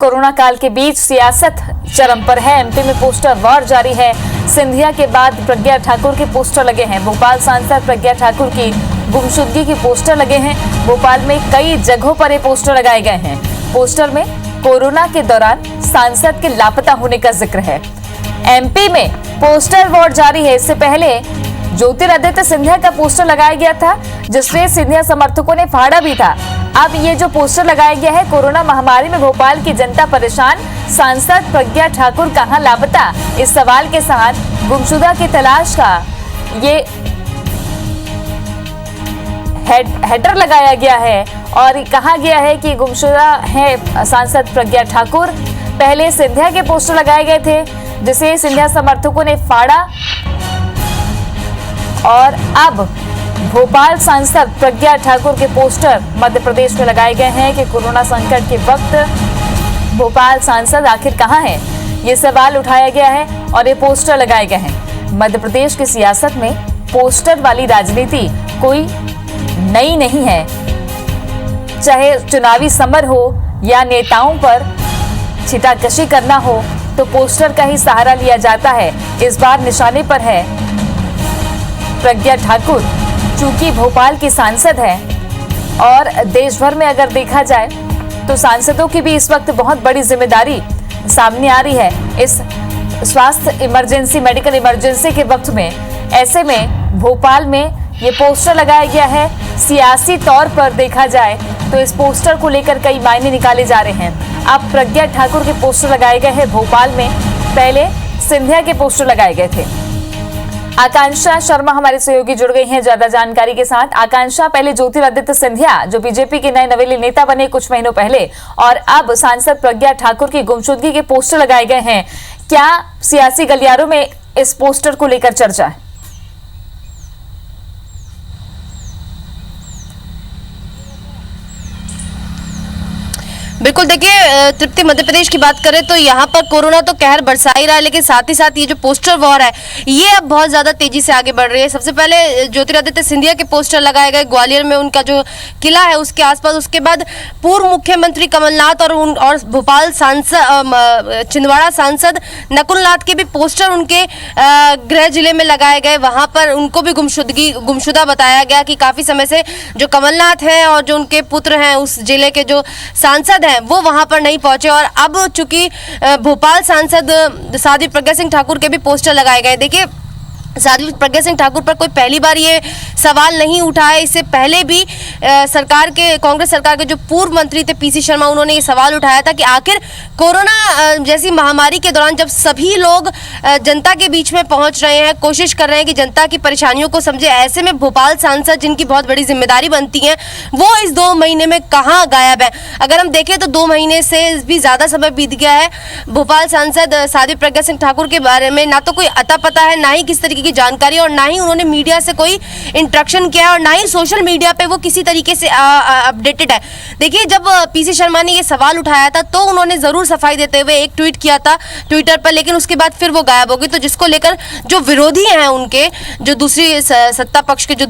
Corona काल के बीच सियासत चरम पर है। एमपी में पोस्टर वॉर जारी है। सिंधिया के बाद प्रज्ञा ठाकुर के पोस्टर लगे हैं। भोपाल सांसद प्रज्ञा ठाकुर की गुमशुदगी के पोस्टर लगे हैं। भोपाल में कई जगहों पर ये पोस्टर लगाए गए हैं। पोस्टर में कोरोना के दौरान सांसद के लापता होने का जिक्र है। एमपी में पोस्टर वॉर जारी है। इससे पहले ज्योतिरादित्य सिंधिया का पोस्टर लगाया गया था, जिसमें सिंधिया समर्थकों ने फाड़ा भी था। अब ये जो पोस्टर लगाया गया है, कोरोना महामारी में भोपाल की जनता परेशान, सांसद प्रज्ञा ठाकुर कहां लापता, इस सवाल के साथ गुमशुदा की तलाश का ये हेडर लगाया गया है और कहा गया है कि गुमशुदा है सांसद प्रज्ञा ठाकुर। पहले सिंधिया के पोस्टर लगाए गए थे, जिसे सिंधिया समर्थकों ने फाड़ा और अब भोपाल सांसद प्रज्ञा ठाकुर के पोस्टर मध्य प्रदेश में लगाए गए हैं कि कोरोना संकट के वक्त भोपाल सांसद आखिर कहां है, ये सवाल उठाया गया है और ये पोस्टर लगाए गए हैं। मध्य प्रदेश की सियासत में पोस्टर वाली राजनीति कोई नई नहीं है। चाहे चुनावी समर हो या नेताओं पर छिटाकशी करना हो, तो पोस्टर का ही सहारा लिया जाता है। इस बार निशाने पर है प्रज्ञा ठाकुर, चूंकि भोपाल की सांसद है और देश भर में अगर देखा जाए तो सांसदों की भी इस वक्त बहुत बड़ी जिम्मेदारी सामने आ रही है इस स्वास्थ्य इमरजेंसी, मेडिकल इमरजेंसी के वक्त में। ऐसे में भोपाल में ये पोस्टर लगाया गया है। सियासी तौर पर देखा जाए तो इस पोस्टर को लेकर कई मायने निकाले जा रहे हैं। अब प्रज्ञा ठाकुर के पोस्टर लगाए गए हैं भोपाल में, पहले सिंधिया के पोस्टर लगाए गए थे। आकांक्षा शर्मा हमारे सहयोगी जुड़ गई हैं ज्यादा जानकारी के साथ। आकांक्षा, पहले ज्योतिरादित्य सिंधिया जो बीजेपी के नए नवेले नेता बने कुछ महीनों पहले, और अब सांसद प्रज्ञा ठाकुर की गुमशुदगी के पोस्टर लगाए गए हैं। क्या सियासी गलियारों में इस पोस्टर को लेकर चर्चा है? बिल्कुल, देखिए तृप्ति, मध्य प्रदेश की बात करें तो यहाँ पर कोरोना तो कहर बरसा ही रहा है, लेकिन साथ ही साथ ये जो पोस्टर वॉर है ये अब बहुत ज्यादा तेजी से आगे बढ़ रही है। सबसे पहले ज्योतिरादित्य सिंधिया के पोस्टर लगाए गए ग्वालियर में, उनका जो किला है उसके आसपास। उसके बाद पूर्व मुख्यमंत्री कमलनाथ और भोपाल सांसद छिंदवाड़ा सांसद नकुल नाथ के भी पोस्टर उनके गृह जिले में लगाए गए। वहां पर उनको भी गुमशुदा बताया गया कि काफी समय से जो कमलनाथ हैं और जो उनके पुत्र हैं उस जिले के जो सांसद हैं वो वहां पर नहीं पहुंचे। और अब चूंकि भोपाल सांसद साध्वी प्रज्ञा सिंह ठाकुर के भी पोस्टर लगाए गए। देखिए, साध्वी प्रज्ञा सिंह ठाकुर पर कोई पहली बार ये सवाल नहीं उठा है। इससे पहले भी कांग्रेस सरकार के जो पूर्व मंत्री थे पीसी शर्मा, उन्होंने ये सवाल उठाया था कि आखिर कोरोना जैसी महामारी के दौरान जब सभी लोग जनता के बीच में पहुंच रहे हैं, कोशिश कर रहे हैं कि जनता की परेशानियों को समझे, ऐसे में भोपाल सांसद जिनकी बहुत बड़ी जिम्मेदारी बनती है वो इस 2 महीने में कहाँ गायब है। अगर हम देखें तो 2 महीने से भी ज्यादा समय बीत गया है। भोपाल सांसद साध्वी प्रज्ञा सिंह ठाकुर के बारे में ना तो कोई अता पता है, ना ही किस तरीके की जानकारी, और ना ही उन्होंने मीडिया से कोई इंटरेक्शन किया है, और ना ही सोशल मीडिया पे वो किसी तरीके से अपडेटेड है। देखिए, जब पीसी शर्मा ने ये सवाल उठाया था तो उन्होंने जरूर सफाई देते हुए एक ट्वीट किया था ट्विटर पर, लेकिन उसके बाद फिर वो गायब हो गई। तो जिसको लेकर जो विरोधी हैं, उनके जो दूसरी सत्ता पक्ष के, जो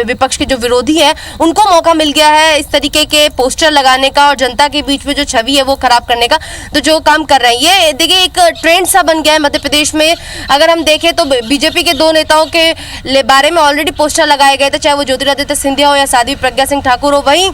विपक्ष के जो विरोधी हैं, उनको मौका मिल गया है इस तरीके के पोस्टर लगाने का और जनता के बीच में जो छवि है वो खराब करने का। तो जो काम कर रहे हैं ये देखिए एक ट्रेंड सा बन गया है मध्य प्रदेश में। अगर हम देखें तो बीजेपी के 2 नेताओं के बारे में ऑलरेडी पोस्टर लगाए गए थे, चाहे वो ज्योतिरादित्य सिंधिया हो या साध्वी प्रज्ञा सिंह ठाकुर हो। वहीं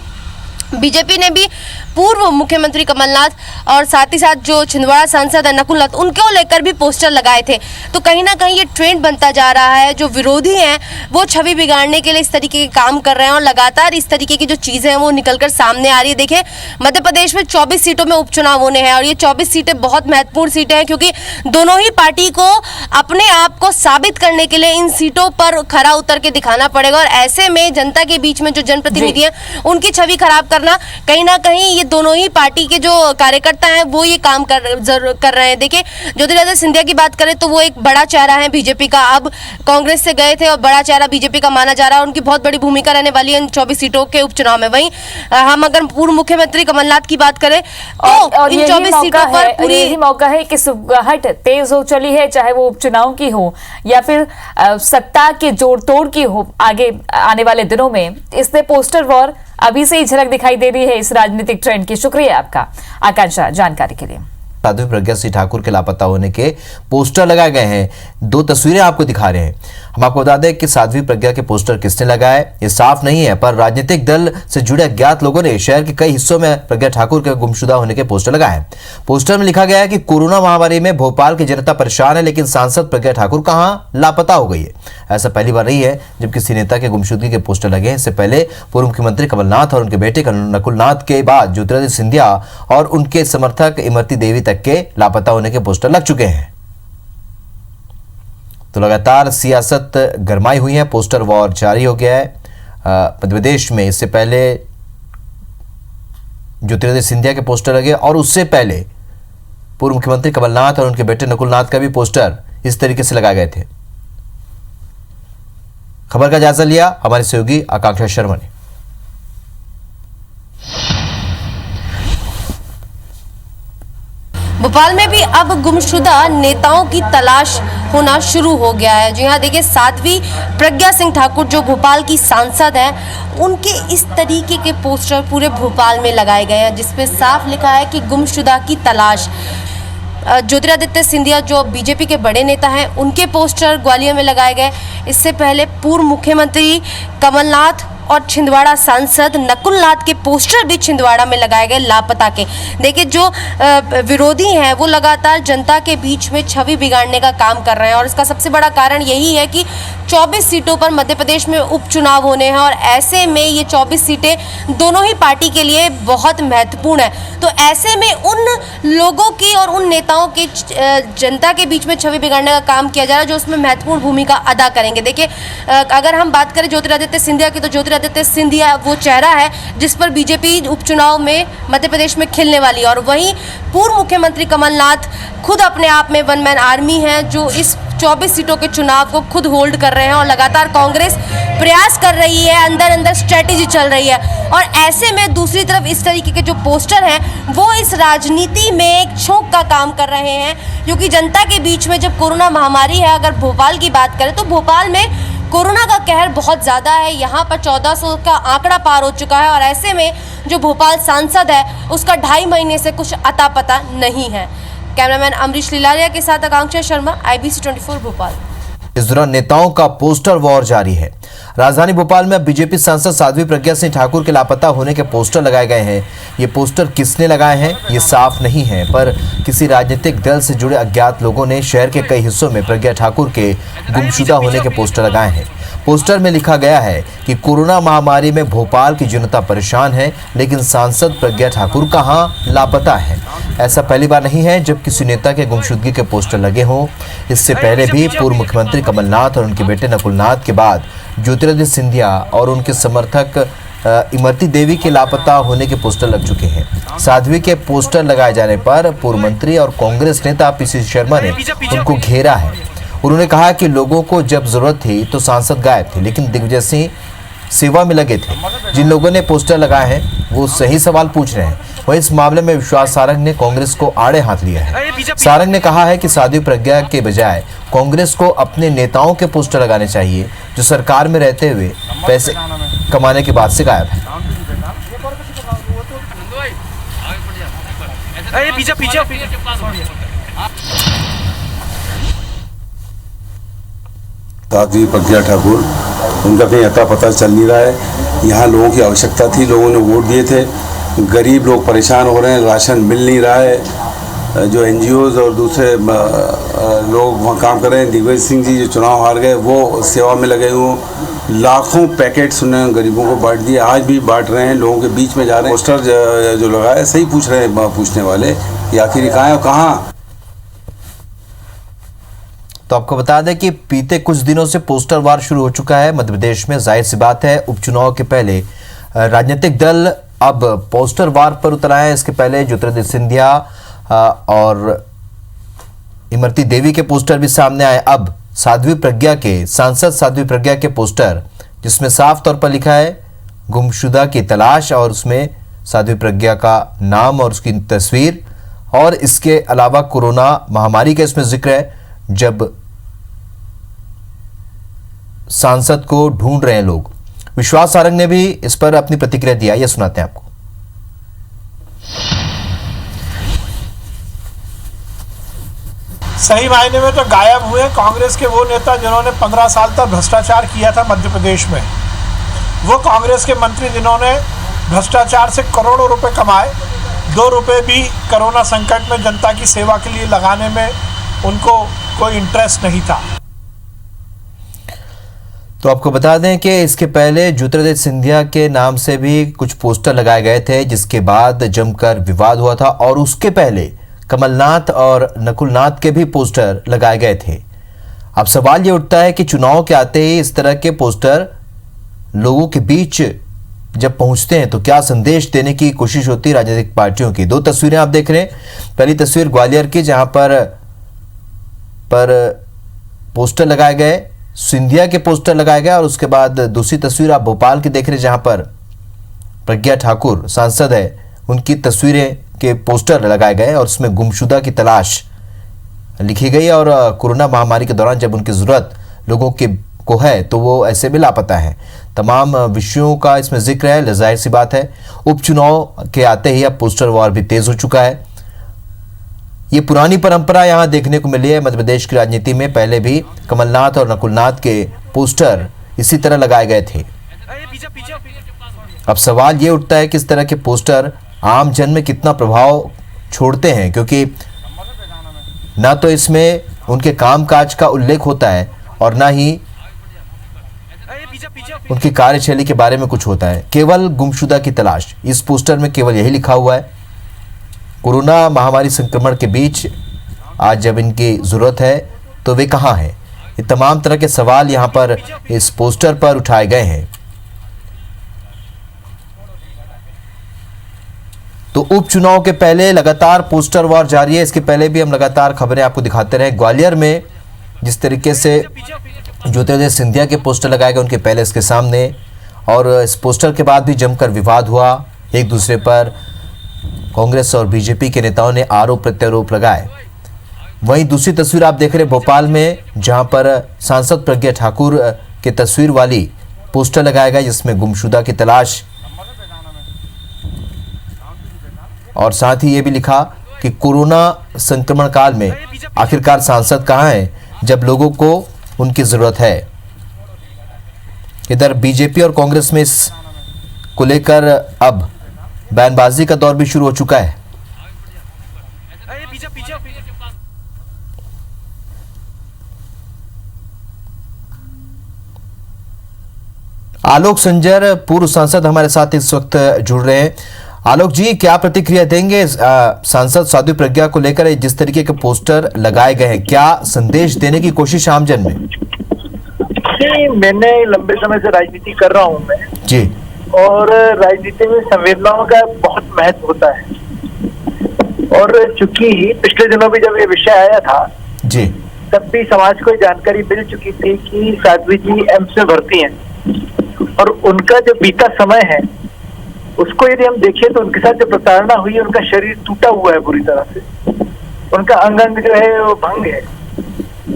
बीजेपी ने भी पूर्व मुख्यमंत्री कमलनाथ और साथ ही साथ जो छिंदवाड़ा सांसद है नकुल नाथ, उनको लेकर भी पोस्टर लगाए थे। तो कहीं ना कहीं ये ट्रेंड बनता जा रहा है। जो विरोधी हैं वो छवि बिगाड़ने के लिए इस तरीके के काम कर रहे हैं और लगातार इस तरीके की जो चीजें हैं वो निकलकर सामने आ रही है। देखिए, मध्य प्रदेश में 24 सीटों में उपचुनाव होने हैं और ये 24 सीटें बहुत महत्वपूर्ण सीटें हैं, क्योंकि दोनों ही पार्टी को अपने आप को साबित करने के लिए इन सीटों पर खरा उतर के दिखाना पड़ेगा। और ऐसे में जनता के बीच में जो जनप्रतिनिधि हैं उनकी छवि खराब करना, कहीं ना कहीं ये दोनों ही पार्टी के जो कार्यकर्ता हैं वो ये काम कर रहे हैं। देखिए, ज्योतिरादित्य सिंधिया की बात करें तो वो एक बड़ा चेहरा है बीजेपी का। अब कांग्रेस से गए थे और बड़ा चेहरा बीजेपी का माना जा रहा है। उनकी बहुत बड़ी भूमिका रहने वाली है इन 24 सीटों के उपचुनाव में। वहीं हम अगर पूर्व मुख्यमंत्री कमलनाथ की बात करें तो इन 24 सीटों पर पूरी यही मौका है कि सुगहट तेज हो चली है, चाहे वो उपचुनाव की हो या फिर सत्ता के जोड़ तोड़ की हो आगे आने वाले दिनों में। इससे पोस्टर वॉर अभी से ही झलक दिखाई दे रही है इस राजनीतिक ट्रेंड की। शुक्रिया आपका आकांक्षा जानकारी के लिए। साध्वी प्रज्ञा सिंह ठाकुर के लापता होने के पोस्टर लगाए गए हैं। दो तस्वीरें आपको दिखा रहे हैं। हम आपको बता दें कि साध्वी प्रज्ञा के पोस्टर किसने लगाए ये साफ नहीं है, पर राजनीतिक दल से जुड़े अज्ञात लोगों ने शहर के कई हिस्सों में प्रज्ञा ठाकुर के गुमशुदा होने के पोस्टर लगाए हैं। पोस्टर में लिखा गया है कि कोरोना महामारी में भोपाल की जनता परेशान है, लेकिन सांसद प्रज्ञा ठाकुर कहां लापता हो गई है। ऐसा पहली बार नहीं है जब किसी नेता के गुमशुदगी के पोस्टर लगे हैं। इससे पहले पूर्व मुख्यमंत्री कमलनाथ और उनके बेटे नकुलनाथ के बाद ज्योतिरादित्य सिंधिया और उनके समर्थक इमरती देवी तक के लापता होने के पोस्टर लग चुके हैं। तो लगातार सियासत गरमाई हुई है, पोस्टर वॉर जारी हो गया है मध्य प्रदेश में। इससे पहले ज्योतिरादित्य सिंधिया के पोस्टर लगे और उससे पहले पूर्व मुख्यमंत्री कमलनाथ और उनके बेटे नकुलनाथ का भी पोस्टर इस तरीके से लगाए गए थे। खबर का जायजा लिया हमारे सहयोगी आकांक्षा शर्मा ने। भोपाल में भी अब गुमशुदा नेताओं की तलाश होना शुरू हो गया है। जी हाँ, देखिए साध्वी प्रज्ञा सिंह ठाकुर जो भोपाल की सांसद हैं, उनके इस तरीके के पोस्टर पूरे भोपाल में लगाए गए हैं जिसपे साफ लिखा है कि गुमशुदा की तलाश। ज्योतिरादित्य सिंधिया जो बीजेपी के बड़े नेता हैं, उनके पोस्टर ग्वालियर में लगाए गए। इससे पहले पूर्व मुख्यमंत्री कमलनाथ और छिंदवाड़ा सांसद नकुलनाथ के पोस्टर भी छिंदवाड़ा में लगाए गए लापता के। देखिए जो विरोधी हैं वो लगातार जनता के बीच में छवि बिगाड़ने का काम कर रहे हैं और इसका सबसे बड़ा कारण यही है कि 24 सीटों पर मध्य प्रदेश में उपचुनाव होने हैं और ऐसे में ये 24 सीटें दोनों ही पार्टी के लिए बहुत महत्वपूर्ण है। तो ऐसे में उन लोगों की और उन नेताओं की जनता के बीच में छवि बिगाड़ने का काम किया जा रहा है जो उसमें महत्वपूर्ण भूमिका अदा करेंगे। देखिए अगर हम बात करें ज्योतिरादित्य सिंधिया की, तो ज्योतिरादित्य सिंधिया वो चेहरा है जिस पर बीजेपी उपचुनाव में मध्य प्रदेश में खिलने वाली है और वहीं पूर्व मुख्यमंत्री कमलनाथ खुद अपने आप में वन मैन आर्मी हैं जो इस 24 सीटों के चुनाव को खुद होल्ड कर रहे हैं और लगातार कांग्रेस प्रयास कर रही है, अंदर अंदर स्ट्रेटेजी चल रही है। और ऐसे में दूसरी तरफ इस तरीके के जो पोस्टर हैं वो इस राजनीति में एक छोंक का काम कर रहे हैं, क्योंकि जनता के बीच में जब कोरोना महामारी है, अगर भोपाल की बात करें तो भोपाल में कोरोना का कहर बहुत ज़्यादा है। यहाँ पर 1400 का आंकड़ा पार हो चुका है और ऐसे में जो भोपाल सांसद है उसका 2.5 महीने से कुछ अता पता नहीं है। कैमरामैन अमरीश लीलारिया के साथ आकांक्षा शर्मा, IBC 24 भोपाल। इस दौरान नेताओं का पोस्टर वॉर जारी है। राजधानी भोपाल में बीजेपी सांसद साध्वी प्रज्ञा सिंह ठाकुर के लापता होने के पोस्टर लगाए गए हैं। ये पोस्टर किसने लगाए हैं ये साफ नहीं है, पर किसी राजनीतिक दल से जुड़े अज्ञात लोगों ने शहर के कई हिस्सों में प्रज्ञा ठाकुर के गुमशुदा होने के पोस्टर लगाए हैं। पोस्टर में लिखा गया है कि कोरोना महामारी में भोपाल की जनता परेशान है, लेकिन सांसद प्रज्ञा ठाकुर कहां लापता है। ऐसा पहली बार नहीं है जब किसी नेता के गुमशुदगी के पोस्टर लगे हों। इससे पहले भी पूर्व मुख्यमंत्री कमलनाथ और उनके बेटे नकुलनाथ के बाद ज्योतिरादित्य सिंधिया और उनके समर्थक इमरती देवी के लापता होने के पोस्टर लग चुके हैं। साध्वी के पोस्टर लगाए जाने पर पूर्व मंत्री और कांग्रेस नेता PC शर्मा ने उनको घेरा है। उन्होंने कहा कि लोगों को जब जरूरत थी तो सांसद गायब थे, लेकिन दिग्विजय सिंह सेवा में लगे थे। जिन लोगों ने पोस्टर लगाए हैं वो सही सवाल पूछ रहे हैं। वहीं इस मामले में विश्वास सारंग ने कांग्रेस को आड़े हाथ लिया है। सारंग ने कहा है कि साध्वी प्रज्ञा के बजाय कांग्रेस को अपने नेताओं के पोस्टर लगाने चाहिए जो सरकार में रहते हुए पैसे कमाने के बाद से गायब है। साध्वी प्रज्ञा ठाकुर, उनका कहीं अता पता चल नहीं रहा है। यहाँ लोगों की आवश्यकता थी, लोगों ने वोट दिए थे। गरीब लोग परेशान हो रहे हैं, राशन मिल नहीं रहा है। जो NGOs और दूसरे लोग वहाँ काम कर रहे हैं, दिग्विजय सिंह जी जो चुनाव हार गए वो सेवा में लगे हुए। लाखों पैकेट्स उन्होंने गरीबों को बांट दिए, आज भी बांट रहे हैं, लोगों के बीच में जा रहे हैं। पोस्टर जो लगाया सही पूछ रहे हैं पूछने वाले कि आखिर कहाँ है और कहाँ। तो आपको बता दें कि बीते कुछ दिनों से पोस्टर वार शुरू हो चुका है मध्य प्रदेश में। जाहिर सी बात है उपचुनाव के पहले राजनीतिक दल अब पोस्टर वार पर उतर आए हैं। इसके पहले ज्योतिरादित्य सिंधिया और इमरती देवी के पोस्टर भी सामने आए। अब साध्वी प्रज्ञा के सांसद साध्वी प्रज्ञा के पोस्टर, जिसमें साफ तौर पर लिखा है गुमशुदा की तलाश और उसमें साध्वी प्रज्ञा का नाम और उसकी तस्वीर, और इसके अलावा कोरोना महामारी का इसमें जिक्र है जब सांसद को ढूंढ रहे हैं लोग। विश्वास सारंग ने भी इस पर अपनी प्रतिक्रिया दिया, यह सुनाते हैं आपको। सही मायने में तो गायब हुए कांग्रेस के वो नेता जिन्होंने 15 साल तक भ्रष्टाचार किया था मध्य प्रदेश में। वो कांग्रेस के मंत्री जिन्होंने भ्रष्टाचार से करोड़ों रुपए कमाए, 2 रुपए भी कोरोना संकट में जनता की सेवा के लिए लगाने में उनको कोई इंटरेस्ट नहीं था। तो आपको बता दें कि इसके पहले ज्योतिरादित्य सिंधिया के नाम से भी कुछ पोस्टर लगाए गए थे, जिसके बाद जमकर विवाद हुआ था, और उसके पहले कमलनाथ और नकुलनाथ के भी पोस्टर लगाए गए थे। अब सवाल ये उठता है कि चुनाव के आते ही इस तरह के पोस्टर लोगों के बीच जब पहुंचते हैं तो क्या संदेश देने की कोशिश होती है राजनीतिक पार्टियों की। 2 तस्वीरें आप देख रहे हैं। पहली तस्वीर ग्वालियर की, जहां पर पोस्टर लगाए गए, सिंधिया के पोस्टर लगाए गए, और उसके बाद दूसरी तस्वीर आप भोपाल की देख रहे हैं, जहां पर प्रज्ञा ठाकुर सांसद है, उनकी तस्वीरें के पोस्टर लगाए गए और उसमें गुमशुदा की तलाश लिखी गई। और कोरोना महामारी के दौरान जब उनकी जरूरत लोगों को है तो वो ऐसे में लापता है। तमाम विषयों का इसमें जिक्र है। जाहिर सी बात है, उपचुनाव के आते ही अब पोस्टर वॉर भी तेज हो चुका है। ये पुरानी परंपरा यहाँ देखने को मिली है मध्य प्रदेश की राजनीति में। पहले भी कमलनाथ और नकुलनाथ के पोस्टर इसी तरह लगाए गए थे। अब सवाल ये उठता है कि इस तरह के पोस्टर आम जन में कितना प्रभाव छोड़ते हैं, क्योंकि ना तो इसमें उनके कामकाज का उल्लेख होता है और ना ही उनकी कार्यशैली के बारे में कुछ होता है। केवल गुमशुदा की तलाश, इस पोस्टर में केवल यही लिखा हुआ है। कोरोना महामारी संक्रमण के बीच आज जब इनकी जरूरत है तो वे कहां हैं? ये तमाम तरह के सवाल यहां पर इस पोस्टर पर उठाए गए हैं। तो उपचुनाव के पहले लगातार पोस्टर वॉर जारी है। इसके पहले भी हम लगातार खबरें आपको दिखाते रहे। ग्वालियर में जिस तरीके से ज्योतिरादित्य सिंधिया के पोस्टर लगाए गए उनके पहले इसके सामने, और इस पोस्टर के बाद भी जमकर विवाद हुआ एक दूसरे पर। कांग्रेस और बीजेपी के नेताओं ने आरोप प्रत्यारोप लगाए। वहीं दूसरी तस्वीर आप देख रहे हैं भोपाल में, जहां पर सांसद प्रज्ञा ठाकुर के तस्वीर वाली पोस्टर लगाया गया जिसमें गुमशुदा की तलाश, और साथ ही ये भी लिखा कि कोरोना संक्रमण काल में आखिरकार सांसद कहां हैं जब लोगों को उनकी जरूरत है। इधर बीजेपी और कांग्रेस में इस को लेकर अब बयानबाजी का दौर भी शुरू हो चुका है। आलोक संजर पूर्व सांसद हमारे साथ इस वक्त जुड़ रहे हैं। आलोक जी, क्या प्रतिक्रिया देंगे सांसद साध्वी प्रज्ञा को लेकर जिस तरीके के पोस्टर लगाए गए हैं? क्या संदेश देने की कोशिश आमजन में? मैंने लंबे समय से राजनीति कर रहा हूं मैं जी, और राजनीति में संवेदनाओं का बहुत महत्व होता है। और चूंकि पिछले दिनों भी जब ये विषय आया था जी, तब भी समाज को जानकारी मिल चुकी थी कि साध्वी जी एम्स में भर्ती हैं, और उनका जो बीता समय है उसको यदि हम देखें तो उनके साथ जो प्रताड़ना हुई है, उनका शरीर टूटा हुआ है पूरी तरह से, उनका अंग अंग जो है वो भंग है।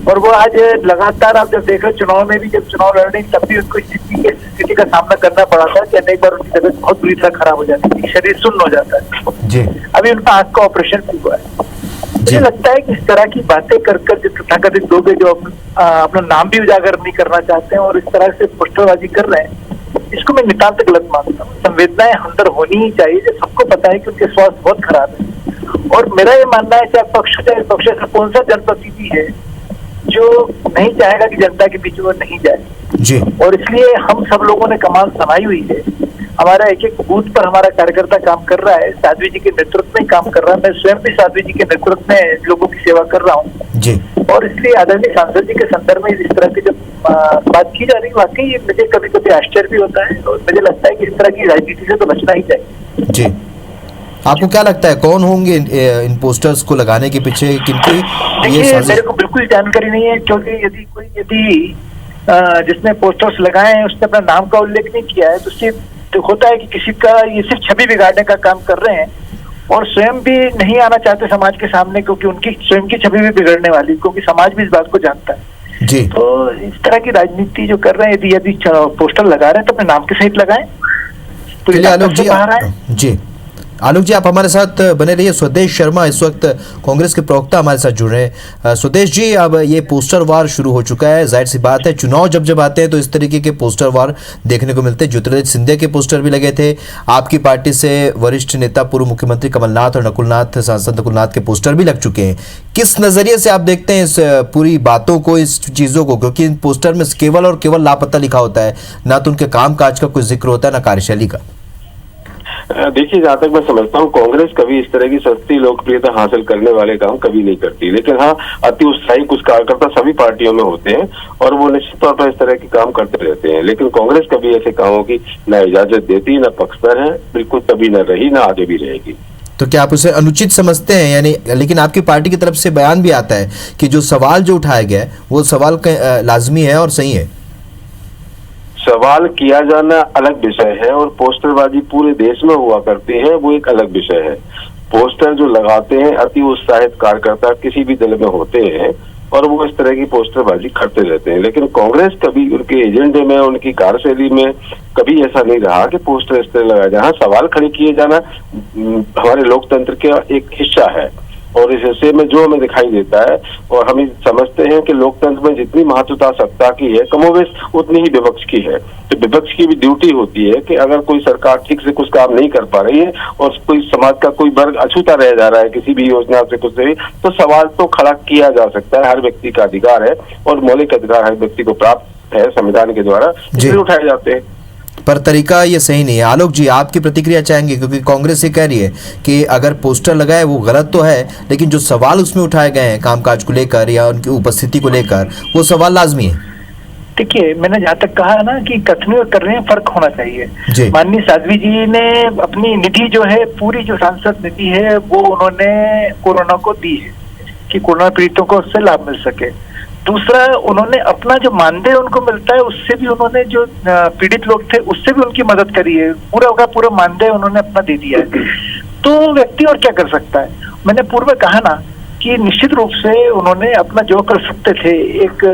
और वो आज लगातार आप जब देख रहे चुनाव में भी, जब चुनाव लड़ रही तब भी उनको स्थिति का सामना करना पड़ा था कि अनेक बार उनकी तबीयत बहुत बुरी तरह खराब हो जाती है, शरीर सुन्न हो जाता है जी। अभी उनका आंख का ऑपरेशन भी हुआ है। मुझे लगता है कि इस तरह की बातें कर जो तथाकथित लोग जो अपना नाम भी उजागर नहीं करना चाहते हैं और इस तरह से पोस्टरबाजी कर रहे हैं, इसको मैं नितांत गलत मानता हूँ। संवेदनाएं अंदर होनी ही चाहिए। जो सबको पता है कि उनके स्वास्थ्य बहुत खराब है, और मेरा ये मानना है चाहे पक्ष से कौन सा जनप्रतिनिधि है जो नहीं चाहेगा कि जनता के बीच वो नहीं जाए जी। और इसलिए हम सब लोगों ने कमान समाई हुई है। हमारा एक एक बूथ पर हमारा कार्यकर्ता काम कर रहा है, साध्वी जी के नेतृत्व में काम कर रहा है। मैं स्वयं भी साध्वी जी के नेतृत्व में लोगों की सेवा कर रहा हूँ जी। और इसलिए आदरणीय सांसद जी के संदर्भ में इस तरह की जब बात की जा रही है, वाकई मुझे कभी कभी आश्चर्य भी होता है और मुझे लगता है कि इस तरह की राजनीति से तो बचना ही चाहिए जी। आपको क्या लगता है कौन होंगे इन पोस्टर्स को लगाने के पीछे? किनकी देखिए, मेरे को बिल्कुल जानकारी नहीं है, क्योंकि यदि जिसने पोस्टर्स लगाए हैं उसने अपना नाम का उल्लेख नहीं किया है, तो सिर्फ होता है कि किसी का ये सिर्फ छवि बिगाड़ने का काम कर रहे हैं और स्वयं भी नहीं आना चाहते समाज के सामने, क्योंकि उनकी स्वयं की छवि भी बिगड़ने वाली, क्योंकि समाज भी इस बात को जानता है। जी। तो इस तरह की राजनीति जो कर रहे हैं, यदि पोस्टर लगा रहे हैं तो अपने नाम के सहित लगाएं। तो चलिए आलोक जी, बाहर आए। जी आलोक जी, आप हमारे साथ बने रहिए। स्वदेश शर्मा इस वक्त कांग्रेस के प्रवक्ता हमारे साथ जुड़ रहे हैं। स्वदेश जी, अब ये पोस्टर वार शुरू हो चुका है। जाहिर सी बात है, चुनाव जब आते हैं तो इस तरीके के पोस्टर वार देखने को मिलते हैं। ज्योतिरादित्य सिंधिया के पोस्टर भी लगे थे, आपकी पार्टी से वरिष्ठ नेता पूर्व मुख्यमंत्री कमलनाथ और नकुलनाथ, सांसद नकुलनाथ के पोस्टर भी लग चुके हैं। किस नजरिए से आप देखते हैं इस पूरी बातों को, इस चीजों को? क्योंकि इन पोस्टर में केवल और केवल लापता लिखा होता है, ना तो उनके काम काज का कोई जिक्र होता है, ना कार्यशैली का। देखिए, जहाँ तक मैं समझता हूँ, कांग्रेस कभी इस तरह की सस्ती लोकप्रियता हासिल करने वाले काम कभी नहीं करती। लेकिन हाँ, अति उत्साही कुछ कार्यकर्ता सभी पार्टियों में होते हैं और वो निश्चित तौर पर इस तरह के काम करते रहते हैं। लेकिन कांग्रेस कभी ऐसे कामों की न इजाजत देती, न पक्षधर है, बिल्कुल कभी न रही, न आगे भी रहेगी। तो क्या आप उसे अनुचित समझते हैं? यानी, लेकिन आपकी पार्टी की तरफ से बयान भी आता है कि जो सवाल जो उठाया गया है वो सवाल लाजमी है और सही है। सवाल किया जाना अलग विषय है और पोस्टरबाजी पूरे देश में हुआ करती है, वो एक अलग विषय है। पोस्टर जो लगाते हैं अति उत्साहित कार्यकर्ता किसी भी दल में होते हैं और वो इस तरह की पोस्टरबाजी करते रहते हैं। लेकिन कांग्रेस कभी उनके एजेंडे में, उनकी कार्यशैली में कभी ऐसा नहीं रहा कि पोस्टर इस तरह लगाया जाए। सवाल खड़े किए जाना हमारे लोकतंत्र का एक हिस्सा है और इस हिस्से में जो हमें दिखाई देता है, और हम समझते हैं कि लोकतंत्र में जितनी महत्वता सत्ता की है, कमोबेश उतनी ही विपक्ष की है। तो विपक्ष की भी ड्यूटी होती है कि अगर कोई सरकार ठीक से कुछ काम नहीं कर पा रही है और कोई समाज का कोई वर्ग अछूता रह जा रहा है किसी भी योजना से कुछ से, तो सवाल तो खड़ा किया जा सकता है। हर व्यक्ति का अधिकार है और मौलिक अधिकार हर व्यक्ति को प्राप्त है संविधान के द्वारा, इसलिए उठाए जाते हैं। पर तरीका ये सही नहीं है। आलोक जी, आपकी प्रतिक्रिया चाहेंगे? क्योंकि कांग्रेस ये कह रही है कि अगर पोस्टर लगाए वो गलत तो है, लेकिन जो सवाल उसमें उठाए गए हैं कामकाज को लेकर या उनकी उपस्थिति को लेकर, वो सवाल लाजमी है। देखिए, मैंने जहाँ तक कहा ना कि कथनी और करने में फर्क होना चाहिए। माननीय साध्वी जी ने अपनी निधि जो है, पूरी जो सांसद निधि है, वो उन्होंने कोरोना को दी है कि कोरोना पीड़ितों को उससे लाभ मिल सके। दूसरा, उन्होंने अपना जो मानदेय उनको मिलता है उससे भी उन्होंने, जो पीड़ित लोग थे उससे भी उनकी मदद करी है। पूरा का पूरा मानदेय उन्होंने अपना दे दिया है। तो व्यक्ति और क्या कर सकता है? मैंने पूर्व कहा ना कि निश्चित रूप से उन्होंने अपना जो कर सकते थे एक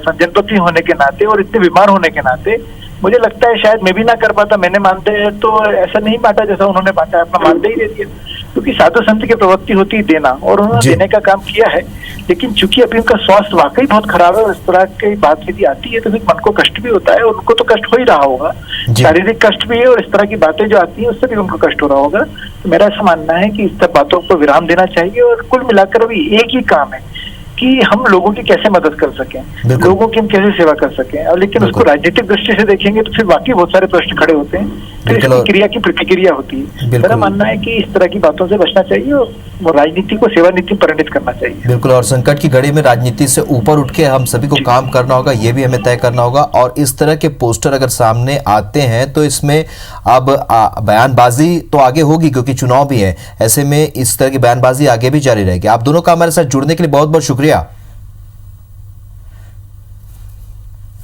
जनप्रति होने के नाते और इतने बीमार होने के नाते, मुझे लगता है शायद मैं भी ना कर पाता। मैंने मानदेय तो ऐसा नहीं बांटा जैसा उन्होंने बांटा, अपना मानदेय ही दे दिया, क्योंकि साधु संत की प्रवृत्ति होती है देना, और उन्होंने देने का काम किया है। लेकिन चूंकि अभी उनका स्वास्थ्य वाकई बहुत खराब है, इस तरह की बात यदि आती है तो फिर मन को कष्ट भी होता है, और उनको तो कष्ट हो ही रहा होगा, शारीरिक कष्ट भी है, और इस तरह की बातें जो आती है उससे भी उनको कष्ट हो रहा होगा। तो मेरा ऐसा मानना है कि इस तरह बातों को विराम देना चाहिए, और कुल मिलाकर अभी एक ही काम है कि हम लोगों की कैसे मदद कर सकें, लोगों की हम कैसे सेवा कर सकें। और लेकिन उसको राजनीतिक दृष्टि से देखेंगे तो फिर वाकई बहुत सारे प्रश्न खड़े होते हैं, फिर इसकी क्रिया की प्रतिक्रिया होती है। मेरा मानना है कि इस तरह की बातों से बचना चाहिए और वो राजनीति को सेवा नीति में परिणित करना चाहिए। बिल्कुल, और संकट की घड़ी में राजनीति से ऊपर उठ के हम सभी को काम करना होगा, ये भी हमें तय करना होगा। और इस तरह के पोस्टर अगर सामने आते हैं तो इसमें अब बयानबाजी तो आगे होगी, क्योंकि चुनाव भी है। ऐसे में इस तरह की बयानबाजी आगे भी जारी रहेगी। आप दोनों का हमारे साथ जुड़ने के लिए बहुत बहुत शुक्रिया।